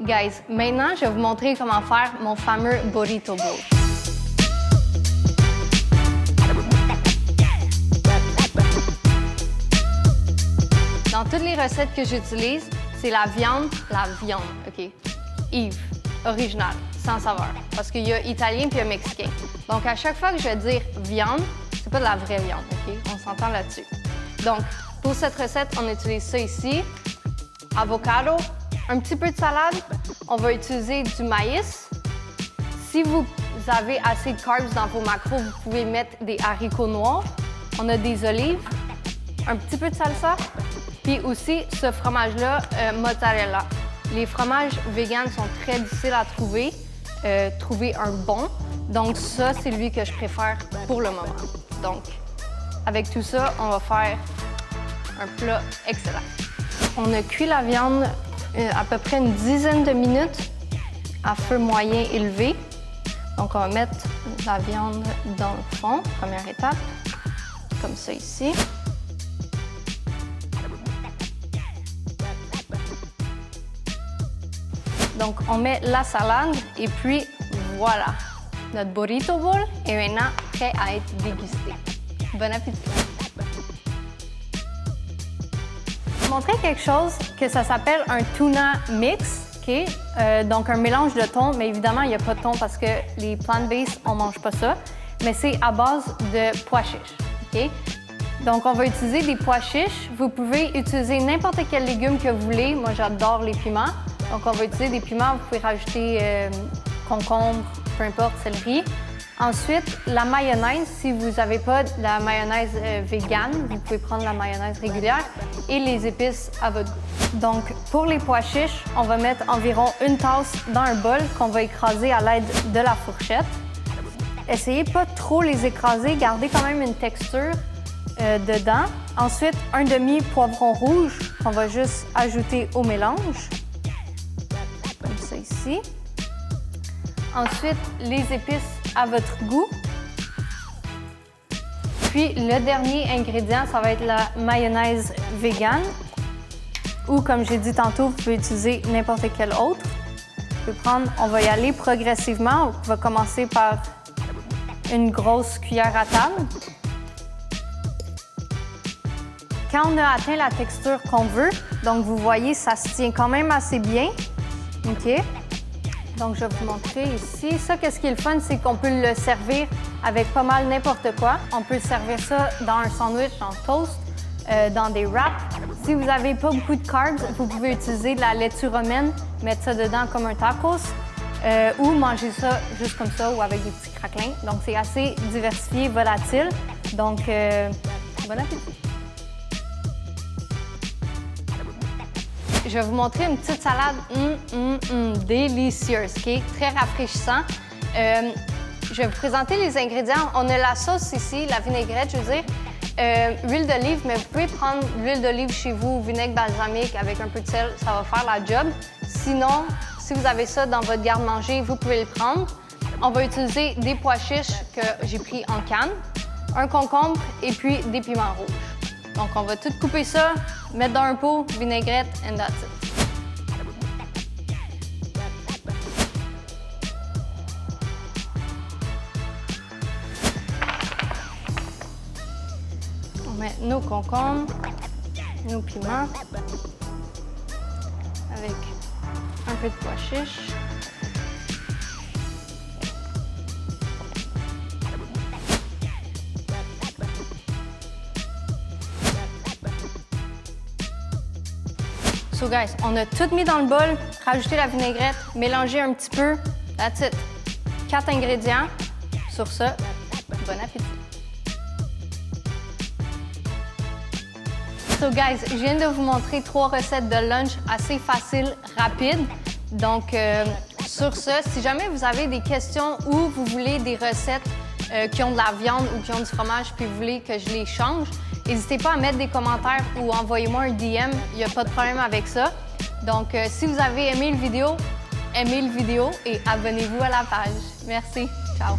Guys, maintenant, je vais vous montrer comment faire mon fameux burrito bowl. Dans toutes les recettes que j'utilise, c'est la viande, OK? Yves, original, sans saveur. Parce qu'il y a italien puis il y a mexicain. Donc, à chaque fois que je vais dire viande, c'est pas de la vraie viande, OK? On s'entend là-dessus. Donc, pour cette recette, on utilise ça ici. Avocado, un petit peu de salade. On va utiliser du maïs. Si vous avez assez de carbs dans vos macros, vous pouvez mettre des haricots noirs. On a des olives, un petit peu de salsa. Puis aussi, ce fromage-là, mozzarella. Les fromages véganes sont très difficiles à trouver. Trouver un bon. Donc ça, c'est lui que je préfère pour le moment. Donc, avec tout ça, on va faire un plat excellent. On a cuit la viande à peu près une dizaine de minutes à feu moyen élevé. Donc, on va mettre la viande dans le fond, première étape, comme ça ici. Donc, on met la salade et puis voilà, notre burrito bowl est maintenant prêt à être dégusté. Bon appétit! Je vais vous montrer quelque chose que ça s'appelle un tuna mix, OK? Donc, un mélange de thon, mais évidemment, il n'y a pas de thon parce que les plant-based, on ne mange pas ça, mais c'est à base de pois chiches, OK? Donc, on va utiliser des pois chiches. Vous pouvez utiliser n'importe quel légume que vous voulez. Moi, j'adore les piments. Donc, on va utiliser des piments. Vous pouvez rajouter concombre, peu importe, céleri. Ensuite, la mayonnaise. Si vous n'avez pas de la mayonnaise végane, vous pouvez prendre la mayonnaise régulière et les épices à votre goût. Donc, pour les pois chiches, on va mettre environ une tasse dans un bol qu'on va écraser à l'aide de la fourchette. Essayez pas trop les écraser. Gardez quand même une texture dedans. Ensuite, un demi-poivron rouge qu'on va juste ajouter au mélange. Comme ça ici. Ensuite, les épices à votre goût. Puis, le dernier ingrédient, ça va être la mayonnaise végane. Ou, comme j'ai dit tantôt, vous pouvez utiliser n'importe quel autre. Vous pouvez prendre, on va y aller progressivement. On va commencer par une grosse cuillère à table. Quand on a atteint la texture qu'on veut, donc vous voyez, ça se tient quand même assez bien. OK? Donc, je vais vous montrer ici. Ça, qu'est-ce qui est le fun, c'est qu'on peut le servir avec pas mal n'importe quoi. On peut servir ça dans un sandwich, en toast, dans des wraps. Si vous n'avez pas beaucoup de carbs, vous pouvez utiliser de la laitue romaine, mettre ça dedans comme un tacos, ou manger ça juste comme ça ou avec des petits craquelins. Donc, c'est assez diversifié, volatile. Donc, bon appétit! Je vais vous montrer une petite salade délicieuse, OK? Très rafraîchissant. Je vais vous présenter les ingrédients. On a la sauce ici, la vinaigrette, je veux dire, huile d'olive, mais vous pouvez prendre l'huile d'olive chez vous, vinaigre balsamique avec un peu de sel, ça va faire la job. Sinon, si vous avez ça dans votre garde-manger, vous pouvez le prendre. On va utiliser des pois chiches que j'ai pris en canne, un concombre et puis des piments rouges. Donc, on va tout couper ça, mettre dans un pot, vinaigrette, and that's it. On met nos concombres, nos piments, avec un peu de pois chiches. So guys, on a tout mis dans le bol, rajouté la vinaigrette, mélangé un petit peu, that's it. 4 ingrédients. Sur ce, bon appétit! So guys, je viens de vous montrer 3 recettes de lunch assez faciles, rapides. Donc, sur ce, si jamais vous avez des questions ou vous voulez des recettes qui ont de la viande ou qui ont du fromage puis vous voulez que je les change, n'hésitez pas à mettre des commentaires ou envoyez-moi un DM, il n'y a pas de problème avec ça. Donc, si vous avez aimé le vidéo et abonnez-vous à la page. Merci, ciao!